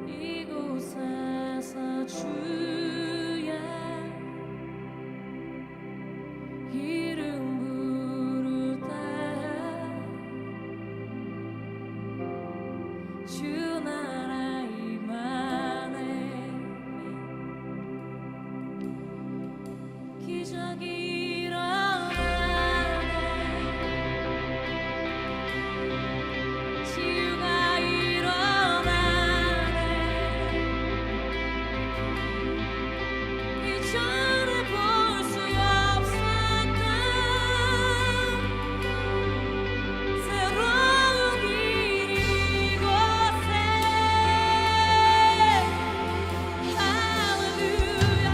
이곳에서 주의 이름 부를 때 주 나라 임하네. 기적이 일어나네. 치유가 일어나네. 이전에 볼 수 없었던 새로운 길 이곳에. 할렐루야.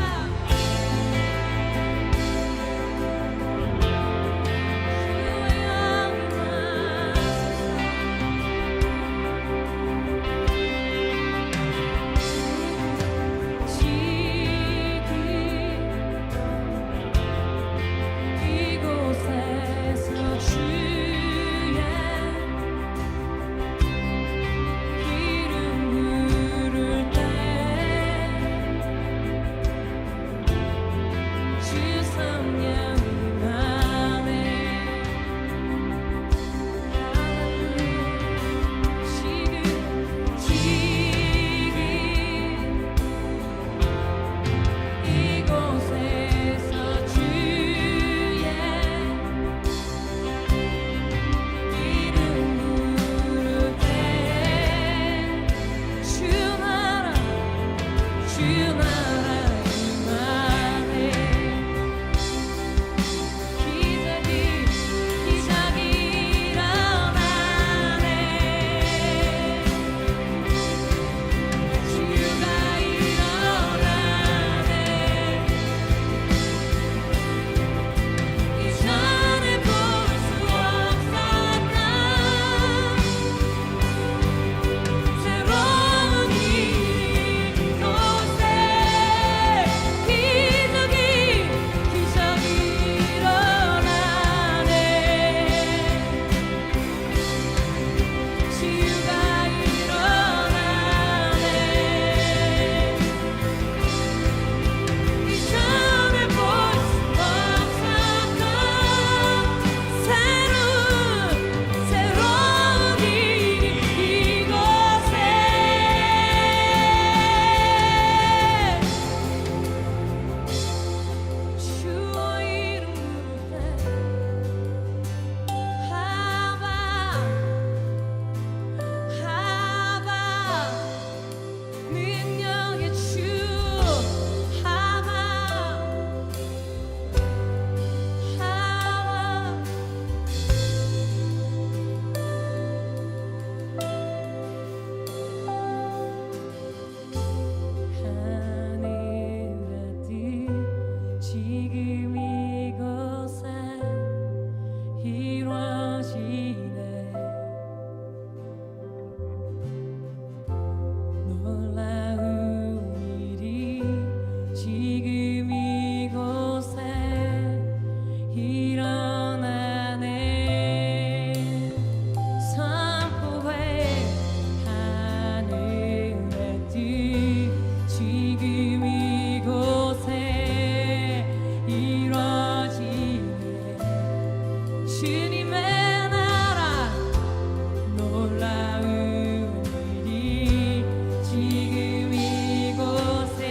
이곳에서 주의 이름 부를 때 주 성령 임하네. 이곳에서 주의 이름 부를 때 주 나라 임하네. 기적이 일어나네. 치유가 일어나네. 이전에 볼 수 없었던 새로운 길 이곳에. 기적이 일어나네. 치유가 일어나네. 이전에 볼 수 없었던 새로운 길 이곳에. 주의 이름 부를 때 하바 능력의 주 하바 하늘의 뜻 지금 이곳에 이루어지네. 놀라운 일이 지금 이곳에 일어나네. 선포해 하늘의 뜻 지금 이곳에 이루어지네. 주님의 나라 놀라운 일이 지금 이곳에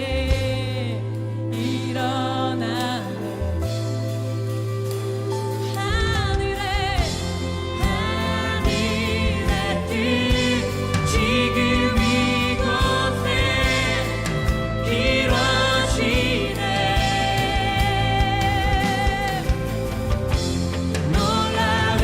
일어나네. 하늘의 뜻 지금 이곳에 이루어지네. 놀라운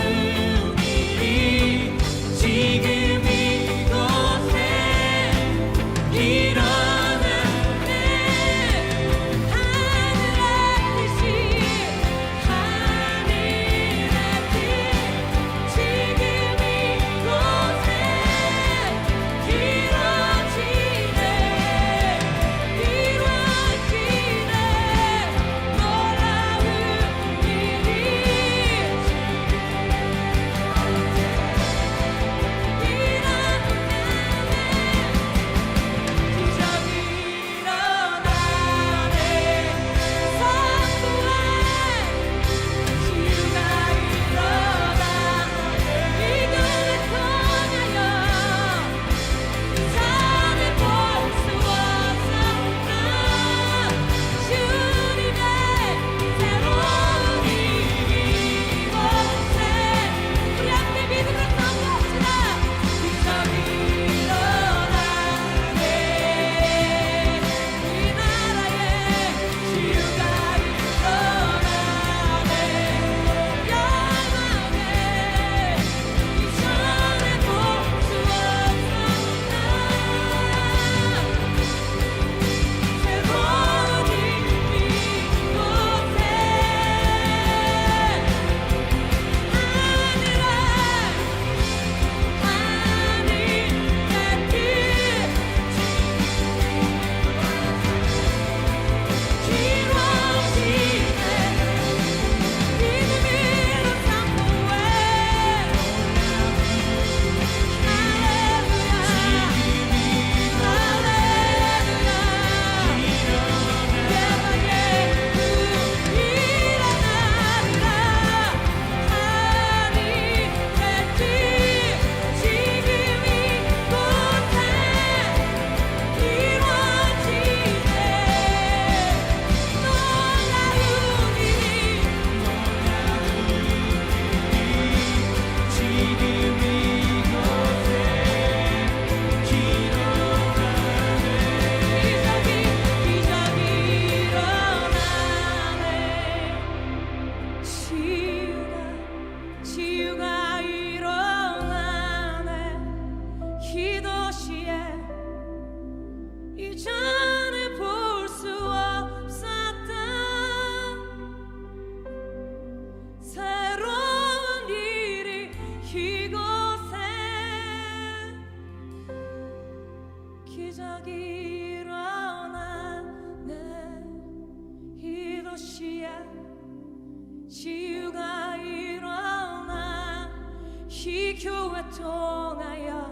우리가 통하여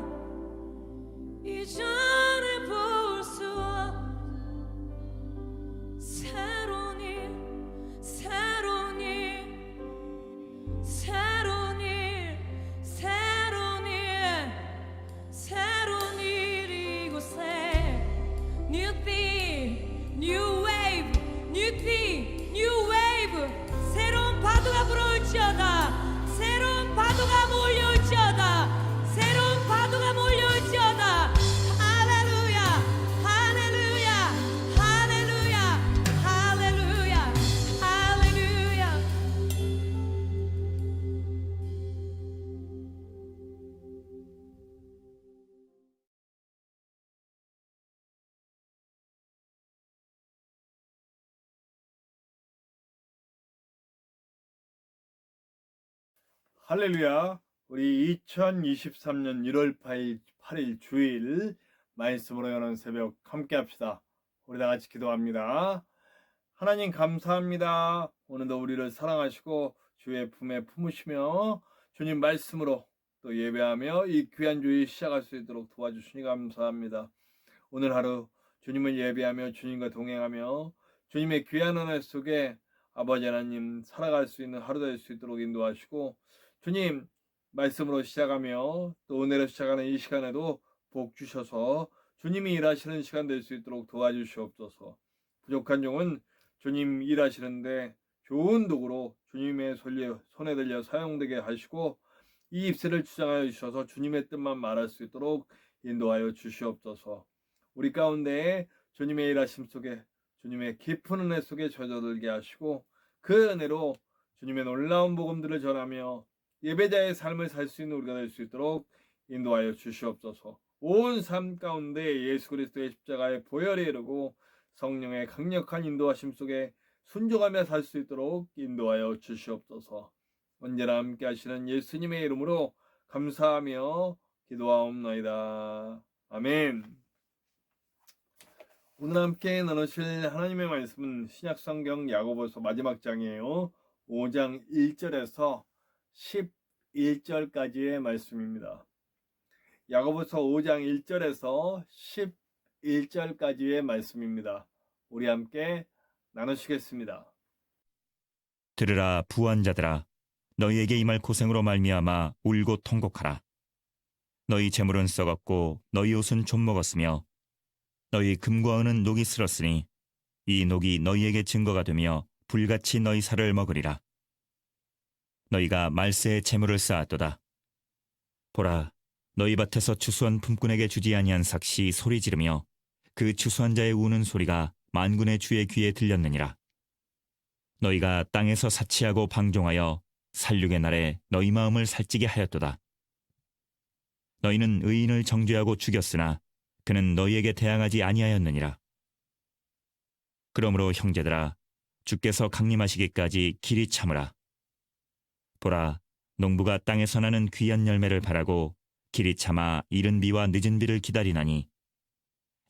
이전에 볼 수 없는 새로운 일, 새로운 일, 새로운 일, 새로운 일, 새로운 일 이곳에 New thing, new wave, new thing, new wave. 새로운 파도가 불어올지어다. 새로운 파도가 몰려올지어다. 새로운 파도가 몰려올지어다. 할렐루야, 할렐루야, 할렐루야, 할렐루야, 할렐루야. 할렐루야. 우리 2023년 1월 8일 주일 말씀으로 여는 새벽 함께 합시다. 우리 다 같이 기도합니다. 하나님 감사합니다. 오늘도 우리를 사랑하시고 주의 품에 품으시며 주님 말씀으로 또 예배하며 이 귀한 주일 시작할 수 있도록 도와주시니 감사합니다. 오늘 하루 주님을 예배하며 주님과 동행하며 주님의 귀한 은혜 속에 아버지 하나님 살아갈 수 있는 하루 될 수 있도록 인도하시고 주님 말씀으로 시작하며 또 오늘을 시작하는 이 시간에도 복 주셔서 주님이 일하시는 시간 될 수 있도록 도와주시옵소서. 부족한 종은 주님 일하시는데 좋은 도구로 주님의 손에 들려 사용되게 하시고 이 입새를 주장하여 주셔서 주님의 뜻만 말할 수 있도록 인도하여 주시옵소서. 우리 가운데 주님의 일하심 속에 주님의 깊은 은혜 속에 젖어들게 하시고 그 은혜로 주님의 놀라운 복음들을 전하며 예배자의 삶을 살 수 있는 우리가 될 수 있도록 인도하여 주시옵소서. 온 삶 가운데 예수 그리스도의 십자가의 보혈에 이르고 성령의 강력한 인도하심 속에 순종하며 살 수 있도록 인도하여 주시옵소서. 언제나 함께 하시는 예수님의 이름으로 감사하며 기도하옵나이다. 아멘. 오늘 함께 나누실 하나님의 말씀은 신약성경 야고보서 마지막 장이에요. 5장 1절에서 11절까지의 말씀입니다. 야고보서 5장 1절에서 11절까지의 말씀입니다. 우리 함께 나누시겠습니다. 들으라 부한자들아, 너희에게 임할 고생으로 말미암아 울고 통곡하라. 너희 재물은 썩었고 너희 옷은 좀 먹었으며 너희 금과 은은 녹이 슬었으니 이 녹이 너희에게 증거가 되며 불같이 너희 살을 먹으리라. 너희가 말세에 재물을 쌓았도다. 보라, 너희 밭에서 추수한 품꾼에게 주지 아니한 삭시 소리 지르며 그 추수한 자의 우는 소리가 만군의 주의 귀에 들렸느니라. 너희가 땅에서 사치하고 방종하여 살육의 날에 너희 마음을 살찌게 하였도다. 너희는 의인을 정죄하고 죽였으나 그는 너희에게 대항하지 아니하였느니라. 그러므로 형제들아, 주께서 강림하시기까지 길이 참으라. 보라, 농부가 땅에서 나는 귀한 열매를 바라고 길이 참아 이른 비와 늦은 비를 기다리나니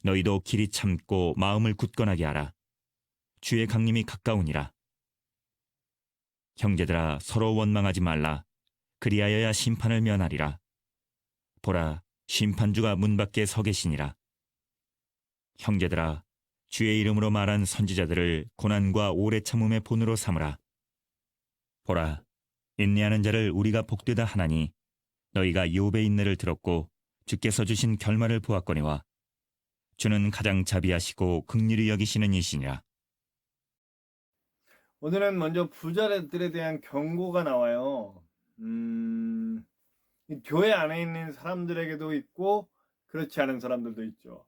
너희도 길이 참고 마음을 굳건하게 하라. 주의 강림이 가까우니라. 형제들아, 서로 원망하지 말라. 그리하여야 심판을 면하리라. 보라, 심판주가 문 밖에 서 계시니라. 형제들아, 주의 이름으로 말한 선지자들을 고난과 오래 참음의 본으로 삼으라. 보라, 인내하는 자를 우리가 복되다 하나니 너희가 욥의 인내를 들었고 주께서 주신 결말을 보았거니와 주는 가장 자비하시고 긍휼히 여기시는 이시니라. 오늘은 먼저 부자들에 대한 경고가 나와요. 교회 안에 있는 사람들에게도 있고 그렇지 않은 사람들도 있죠.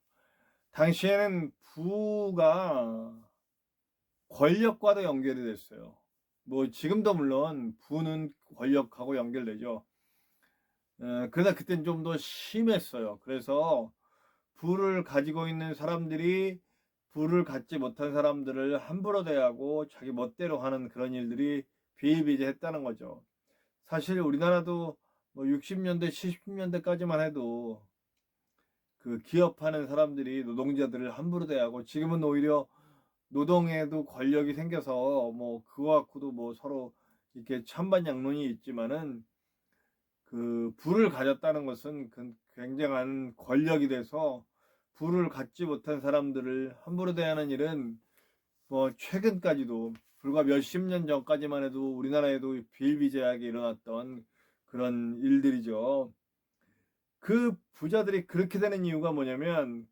당시에는 부가 권력과도 연결이 됐어요. 뭐 지금도 물론 부는 권력하고 연결되죠. 그러나 그때는 좀 더 심했어요. 그래서 부를 가지고 있는 사람들이 부를 갖지 못한 사람들을 함부로 대하고 자기 멋대로 하는 그런 일들이 비일비재했다는 거죠. 사실 우리나라도 뭐 60년대, 70년대까지만 해도 그 기업하는 사람들이 노동자들을 함부로 대하고 지금은 오히려 노동에도 권력이 생겨서 뭐 그거 갖고도 뭐 서로 이렇게 찬반 양론이 있지만은 그 부를 가졌다는 것은 굉장한 권력이 돼서 부를 갖지 못한 사람들을 함부로 대하는 일은 뭐 최근까지도 불과 몇십 년 전까지만 해도 우리나라에도 비일비재하게 일어났던 그런 일들이죠. 그 부자들이 그렇게 되는 이유가 뭐냐면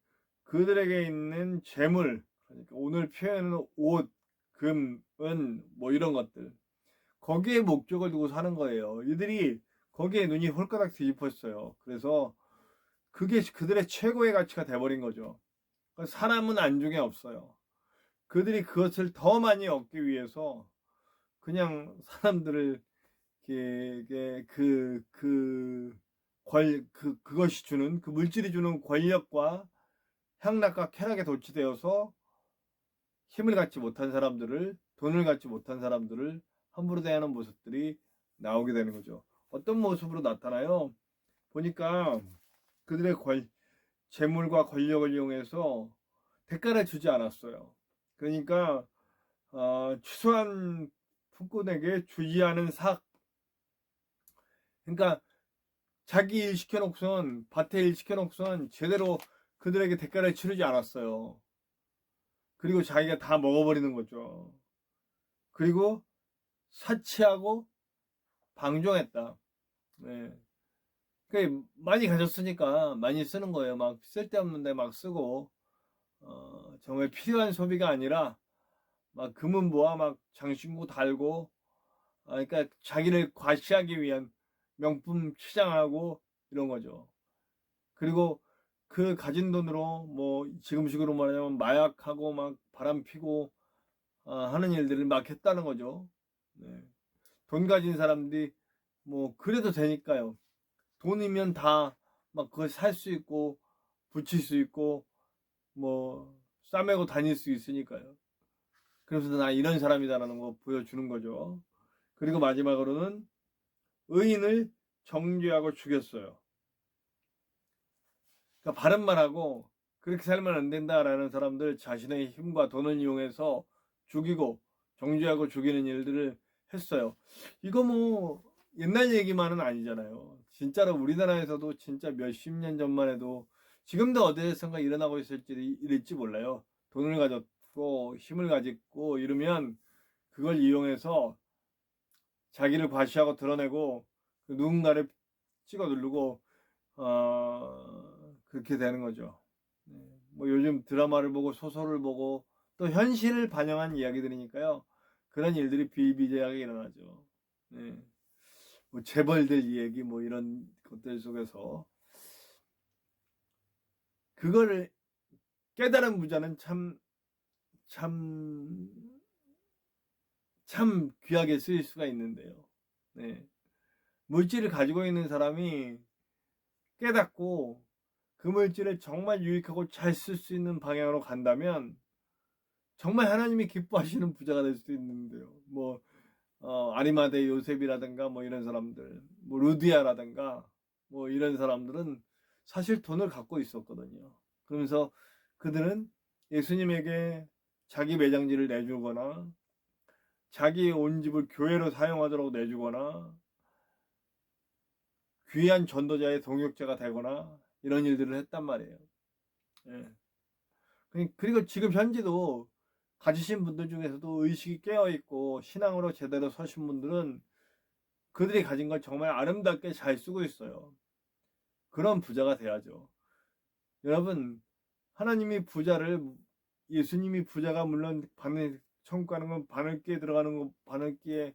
그들에게 있는 재물, 그러니까 오늘 표현은 옷, 금, 은, 뭐 이런 것들, 거기에 목적을 두고 사는 거예요. 이들이 거기에 눈이 홀까닥 뒤집혔어요. 그래서 그게 그들의 최고의 가치가 돼버린 거죠. 사람은 안중에 없어요. 그들이 그것을 더 많이 얻기 위해서 그냥 사람들을 그것이 주는, 그 물질이 주는 권력과 향락과 쾌락에 도취되어서 힘을 갖지 못한 사람들을, 돈을 갖지 못한 사람들을 함부로 대하는 모습들이 나오게 되는 거죠. 어떤 모습으로 나타나요? 보니까 그들의 재물과 권력을 이용해서 대가를 주지 않았어요. 그러니까 추수한 품꾼에게 주지 않은 삭, 그러니까 자기 일 시켜놓고선, 밭에 일 시켜놓고선 제대로 그들에게 대가를 치르지 않았어요. 그리고 자기가 다 먹어버리는 거죠. 그리고 사치하고 방종했다. 네. 많이 가졌으니까 많이 쓰는 거예요. 막 쓸데없는데 막 쓰고, 정말 필요한 소비가 아니라 막 금은 모아 막 장신구 달고, 그러니까 자기를 과시하기 위한 명품 치장하고 이런 거죠. 그리고 그 가진 돈으로 뭐 지금식으로 말하자면 마약하고 막 바람 피고 하는 일들을 막 했다는 거죠. 네. 돈 가진 사람들이 뭐 그래도 되니까요. 돈이면 다 막 그걸 살 수 있고 붙일 수 있고 뭐 싸매고 다닐 수 있으니까요. 그래서 나 이런 사람이다라는 거 보여주는 거죠. 그리고 마지막으로는 의인을 정죄하고 죽였어요. 그러니까 바른 말하고 그렇게 살면 안 된다라는 사람들 자신의 힘과 돈을 이용해서 죽이고 정죄하고 죽이는 일들을 했어요. 이거 뭐 옛날 얘기만은 아니잖아요. 진짜로 우리나라에서도 진짜 몇십 년 전만 해도 지금도 어디에선가 일어나고 이럴지 몰라요. 돈을 가졌고 힘을 가졌고 이러면 그걸 이용해서 자기를 과시하고 드러내고 누군가를 찍어 누르고 그렇게 되는 거죠. 뭐 요즘 드라마를 보고 소설을 보고 또 현실을 반영한 이야기들이니까요. 그런 일들이 비일비재하게 일어나죠. 네. 뭐 재벌들 이야기 뭐 이런 것들 속에서 그거를 깨달은 부자는 참 귀하게 쓰일 수가 있는데요. 네. 물질을 가지고 있는 사람이 깨닫고 그 물질을 정말 유익하고 잘 쓸 수 있는 방향으로 간다면 정말 하나님이 기뻐하시는 부자가 될 수 있는데요. 뭐 아리마대 요셉이라든가 뭐 이런 사람들, 뭐 루디아라든가 뭐 이런 사람들은 사실 돈을 갖고 있었거든요. 그러면서 그들은 예수님에게 자기 매장지를 내주거나 자기의 온 집을 교회로 사용하도록 내주거나 귀한 전도자의 동역자가 되거나 이런 일들을 했단 말이에요. 예. 그리고 지금 현재도 가지신 분들 중에서도 의식이 깨어있고 신앙으로 제대로 서신 분들은 그들이 가진 걸 정말 아름답게 잘 쓰고 있어요. 그런 부자가 돼야죠. 여러분, 하나님이 부자를, 예수님이 부자가 물론 천국 가는 건 바늘기에 들어가는 거, 바늘기에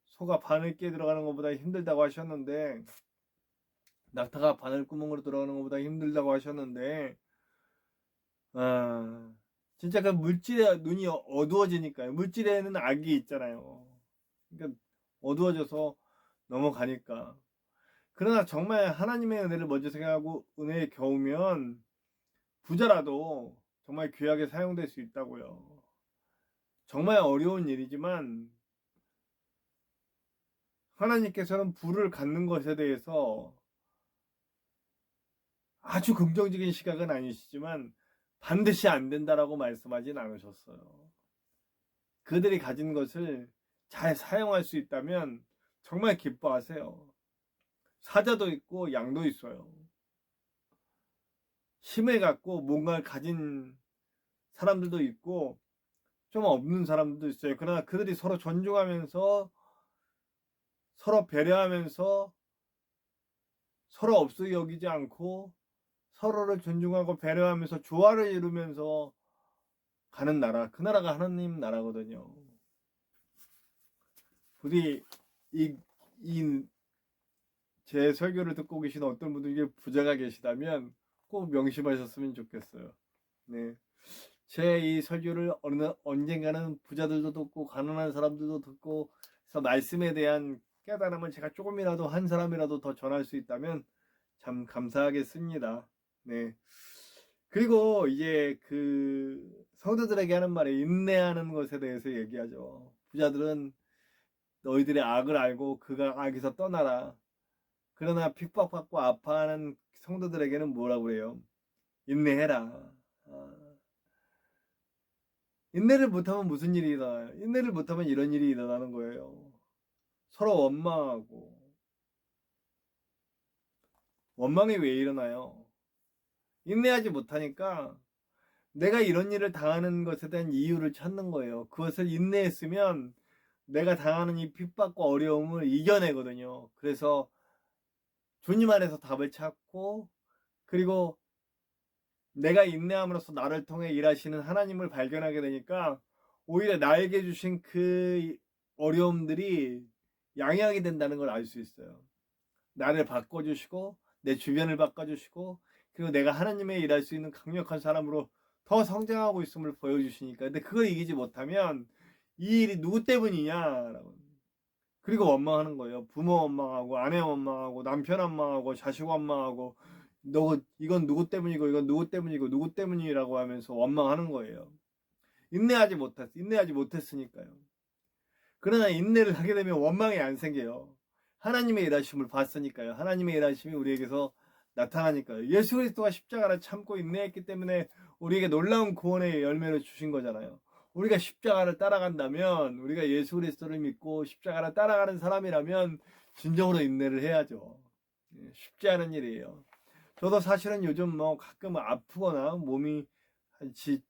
소가 바늘기에 들어가는 것보다 힘들다고 하셨는데, 낙타가 바늘구멍으로 들어가는 것보다 힘들다고 하셨는데, 진짜 그 물질에 눈이 어두워지니까요. 물질에는 악이 있잖아요. 그러니까 어두워져서 넘어가니까. 그러나 정말 하나님의 은혜를 먼저 생각하고 은혜에 겨우면 부자라도 정말 귀하게 사용될 수 있다고요. 정말 어려운 일이지만 하나님께서는 부를 갖는 것에 대해서 아주 긍정적인 시각은 아니시지만 반드시 안 된다라고 말씀하진 않으셨어요. 그들이 가진 것을 잘 사용할 수 있다면 정말 기뻐하세요. 사자도 있고 양도 있어요. 힘을 갖고 뭔가를 가진 사람들도 있고 좀 없는 사람들도 있어요. 그러나 그들이 서로 존중하면서 서로 배려하면서 서로 없이 여기지 않고 서로를 존중하고 배려하면서 조화를 이루면서 가는 나라, 그 나라가 하나님 나라거든요. 부디 제 설교를 듣고 계신 어떤 분들 중에 부자가 계시다면 꼭 명심하셨으면 좋겠어요. 네. 제 이 설교를 언젠가는 부자들도 듣고 가난한 사람들도 듣고 그래서 말씀에 대한 깨달음을 제가 조금이라도 한 사람이라도 더 전할 수 있다면 참 감사하겠습니다. 네. 그리고 이제 그 성도들에게 하는 말에 인내하는 것에 대해서 얘기하죠. 부자들은 너희들의 악을 알고 그가 악에서 떠나라. 그러나 핍박받고 아파하는 성도들에게는 뭐라고 그래요? 인내해라. 인내를 못하면 무슨 일이 일어나요? 인내를 못하면 이런 일이 일어나는 거예요. 서로 원망하고. 원망이 왜 일어나요? 인내하지 못하니까 내가 이런 일을 당하는 것에 대한 이유를 찾는 거예요. 그것을 인내했으면 내가 당하는 이 핍박과 어려움을 이겨내거든요. 그래서 주님 안에서 답을 찾고 그리고 내가 인내함으로써 나를 통해 일하시는 하나님을 발견하게 되니까 오히려 나에게 주신 그 어려움들이 양해하게 된다는 걸 알 수 있어요. 나를 바꿔주시고 내 주변을 바꿔주시고 그리고 내가 하나님의 일할 수 있는 강력한 사람으로 더 성장하고 있음을 보여주시니까. 근데 그걸 이기지 못하면 이 일이 누구 때문이냐라고 그리고 원망하는 거예요. 부모 원망하고 아내 원망하고 남편 원망하고 자식 원망하고 너 이건 누구 때문이고 이건 누구 때문이고 누구 때문이라고 하면서 원망하는 거예요. 인내하지 못했으니까요. 그러나 인내를 하게 되면 원망이 안 생겨요. 하나님의 일하심을 봤으니까요. 하나님의 일하심이 우리에게서 나타나니까요. 예수 그리스도가 십자가를 참고 인내했기 때문에 우리에게 놀라운 구원의 열매를 주신 거잖아요. 우리가 십자가를 따라간다면 우리가 예수 그리스도를 믿고 십자가를 따라가는 사람이라면 진정으로 인내를 해야죠. 쉽지 않은 일이에요. 저도 사실은 요즘 뭐 가끔 아프거나 몸이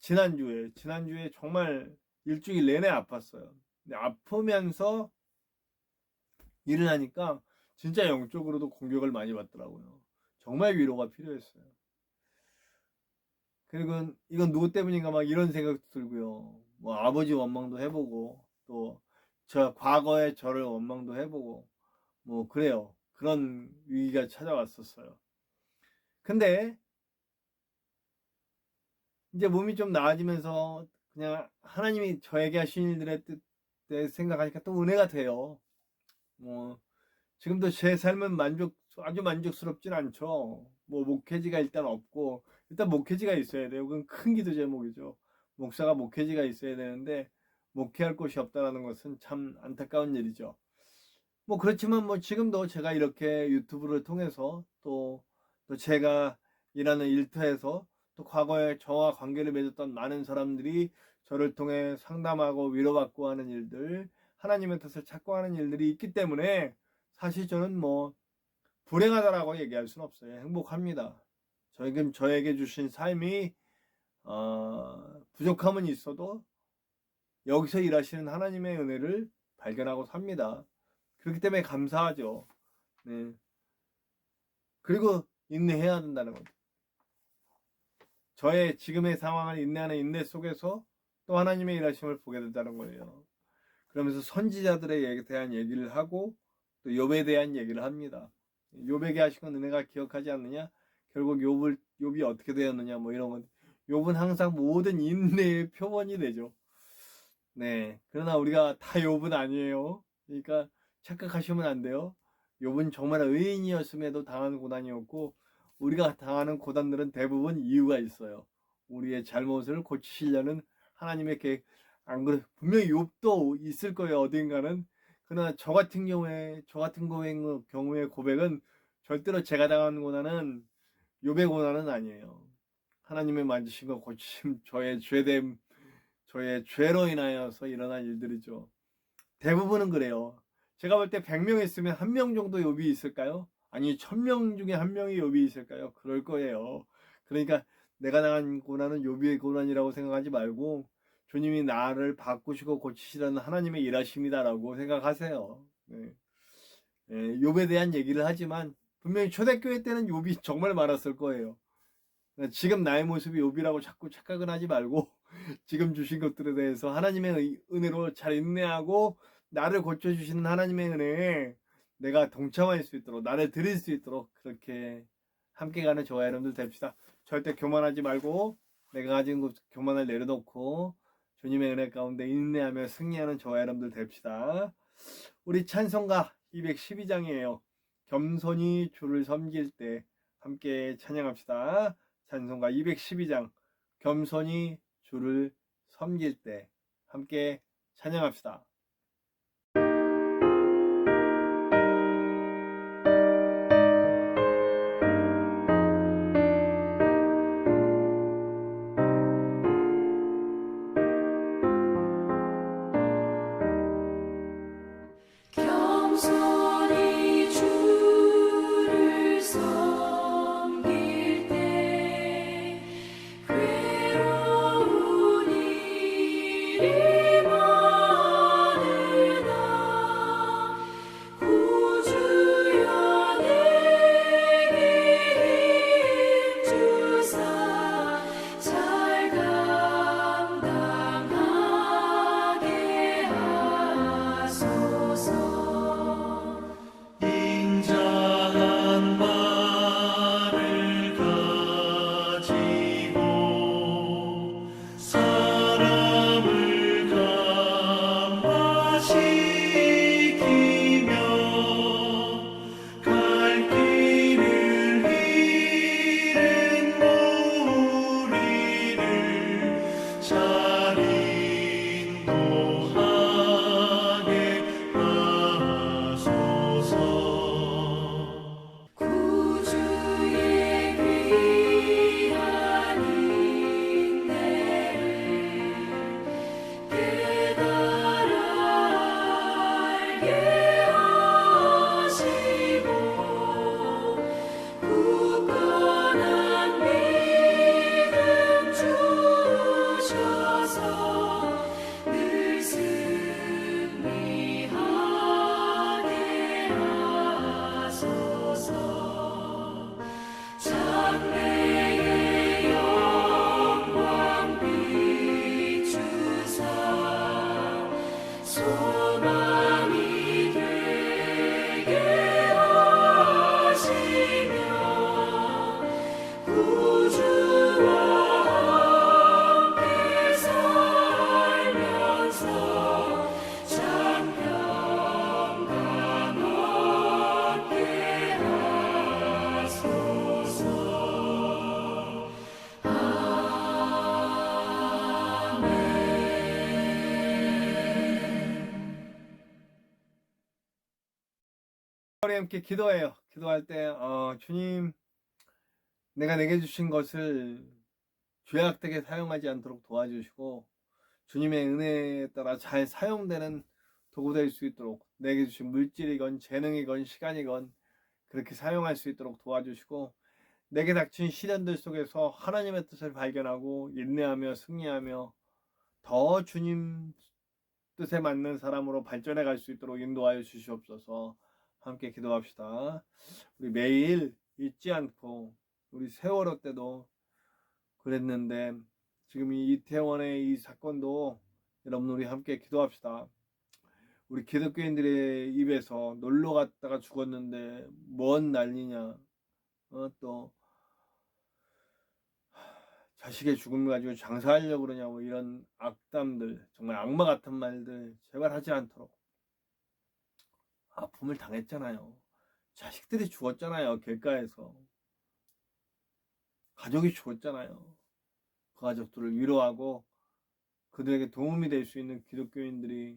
지난주에 정말 일주일 내내 아팠어요. 근데 아프면서 일을 하니까 진짜 영적으로도 공격을 많이 받더라고요. 정말 위로가 필요했어요. 그리고 이건 누구 때문인가 막 이런 생각도 들고요. 뭐 아버지 원망도 해보고 또 저 과거의 저를 원망도 해보고 뭐 그래요. 그런 위기가 찾아왔었어요. 근데 이제 몸이 좀 나아지면서 그냥 하나님이 저에게 하신 일들에 뜻 생각하니까 또 은혜가 돼요. 뭐 지금도 제 삶은 아주 만족스럽진 않죠. 뭐 목회지가 일단 없고 일단 목회지가 있어야 돼요. 그건 큰 기도 제목이죠. 목사가 목회지가 있어야 되는데 목회할 곳이 없다라는 것은 참 안타까운 일이죠. 뭐 그렇지만 뭐 지금도 제가 이렇게 유튜브를 통해서 또 제가 일하는 일터에서 또 과거에 저와 관계를 맺었던 많은 사람들이 저를 통해 상담하고 위로받고 하는 일들, 하나님의 뜻을 찾고 하는 일들이 있기 때문에 사실 저는 뭐 불행하다라고 얘기할 수는 없어요. 행복합니다. 저에게 주신 삶이 부족함은 있어도 여기서 일하시는 하나님의 은혜를 발견하고 삽니다. 그렇기 때문에 감사하죠. 네. 그리고 인내해야 된다는 거죠. 저의 지금의 상황을 인내하는 인내 속에서 또 하나님의 일하심을 보게 된다는 거예요. 그러면서 선지자들에 대한 얘기를 하고 또 욥에 대한 얘기를 합니다. 욥에게 하신 건 은혜가 기억하지 않느냐? 결국 욥이 어떻게 되었느냐? 뭐 이런 건 욥은 항상 모든 인내의 표본이 되죠. 네. 그러나 우리가 다 욥은 아니에요. 그러니까 착각하시면 안 돼요. 욥은 정말 의인이었음에도 당하는 고난이었고 우리가 당하는 고난들은 대부분 이유가 있어요. 우리의 잘못을 고치시려는 하나님의 계획. 안 그래 분명히 욥도 있을 거예요. 어딘가는. 그러나 저 같은 경우의 고백은 절대로 제가 당하는 고난은 욥의 고난은 아니에요. 하나님의 만지신 거 고치심 저의 죄로 인하여서 일어난 일들이죠. 대부분은 그래요. 제가 볼 때 100명 있으면 1명 정도 욥이 있을까요? 아니 1000명 중에 한 명이 욥이 있을까요? 그럴 거예요. 그러니까 내가 당한 고난은 욥의 고난이라고 생각하지 말고 주님이 나를 바꾸시고 고치시라는 하나님의 일하심이다라고 생각하세요. 네. 예, 욥에 대한 얘기를 하지만 분명히 초대교회 때는 욥이 정말 많았을 거예요. 지금 나의 모습이 욥이라고 자꾸 착각은 하지 말고 지금 주신 것들에 대해서 하나님의 은혜로 잘 인내하고 나를 고쳐주시는 하나님의 은혜에 내가 동참할 수 있도록 나를 드릴 수 있도록 그렇게 함께 가는 저와 여러분들 됩시다. 절대 교만하지 말고 내가 가진 교만을 내려놓고 주님의 은혜 가운데 인내하며 승리하는 저와 여러분들 됩시다. 우리 찬송가 212장이에요. 겸손히 주를 섬길 때 함께 찬양합시다. 찬송가 212장 겸손히 주를 섬길 때 함께 찬양합시다. 겸손히 주를 섬길 때 괴로운 일이 많으나 구주여 내게 힘주사 잘 감당하게 하소서. 인자한 말을 가지고 사람을 감화시키며 갈 길을 잃은 무리를 잘 인도하게 하소서. 구주의 귀한 인내를 깨달아 알게 하시고 굳건한 믿음 주셔서 늘 승리하게 하소서. 장래의 영광 비추사 소망이 되게 하시며 구주와 함께 살면서 참 평강 얻게 하소서. 우리 함께 기도해요. 기도할 때 주님 내가 내게 주신 것을 죄악되게 사용하지 않도록 도와주시고 주님의 은혜에 따라 잘 사용되는 도구 될 수 있도록 내게 주신 물질이건 재능이건 시간이건 그렇게 사용할 수 있도록 도와주시고 내게 닥친 시련들 속에서 하나님의 뜻을 발견하고 인내하며 승리하며 더 주님 뜻에 맞는 사람으로 발전해 갈 수 있도록 인도하여 주시옵소서. 함께 기도합시다. 우리 매일 잊지 않고 우리 세월호 때도 그랬는데 지금 이 이태원의 이 사건도 여러분 우리 함께 기도합시다. 우리 기독교인들의 입에서 놀러 갔다가 죽었는데 뭔 난리냐, 또 자식의 죽음을 가지고 장사하려고 그러냐, 뭐 이런 악담들, 정말 악마 같은 말들 제발 하지 않도록. 아픔을 당했잖아요. 자식들이 죽었잖아요. 길가에서 가족이 죽었잖아요. 그 가족들을 위로하고 그들에게 도움이 될 수 있는 기독교인들이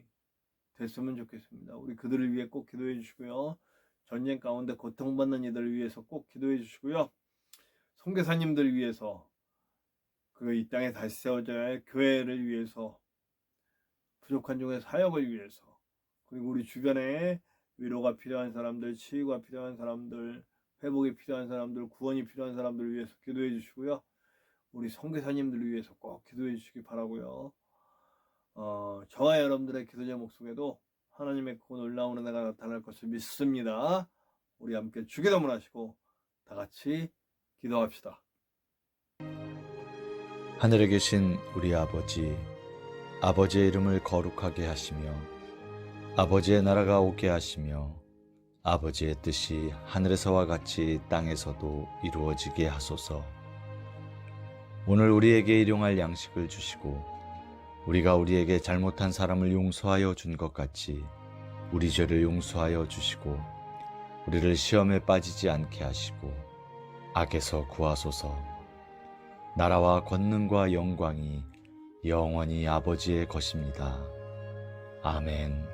됐으면 좋겠습니다. 우리 그들을 위해 꼭 기도해 주시고요. 전쟁 가운데 고통받는 이들을 위해서 꼭 기도해 주시고요. 선교사님들을 위해서 그 이 땅에 다시 세워져야 할 교회를 위해서 부족한 종의 사역을 위해서 그리고 우리 주변에 위로가 필요한 사람들, 치유가 필요한 사람들, 회복이 필요한 사람들, 구원이 필요한 사람들을 위해서 기도해 주시고요. 우리 선교사님들을 위해서 꼭 기도해 주시기 바라고요. 저와 여러분들의 기도 제목 속에도 하나님의 크고 놀라운 은혜가 나타날 것을 믿습니다. 우리 함께 주기도문 하시고 다 같이 기도합시다. 하늘에 계신 우리 아버지, 아버지의 이름을 거룩하게 하시며 아버지의 나라가 오게 하시며 아버지의 뜻이 하늘에서와 같이 땅에서도 이루어지게 하소서. 오늘 우리에게 일용할 양식을 주시고 우리가 우리에게 잘못한 사람을 용서하여 준 것 같이 우리 죄를 용서하여 주시고 우리를 시험에 빠지지 않게 하시고 악에서 구하소서. 나라와 권능과 영광이 영원히 아버지의 것입니다. 아멘.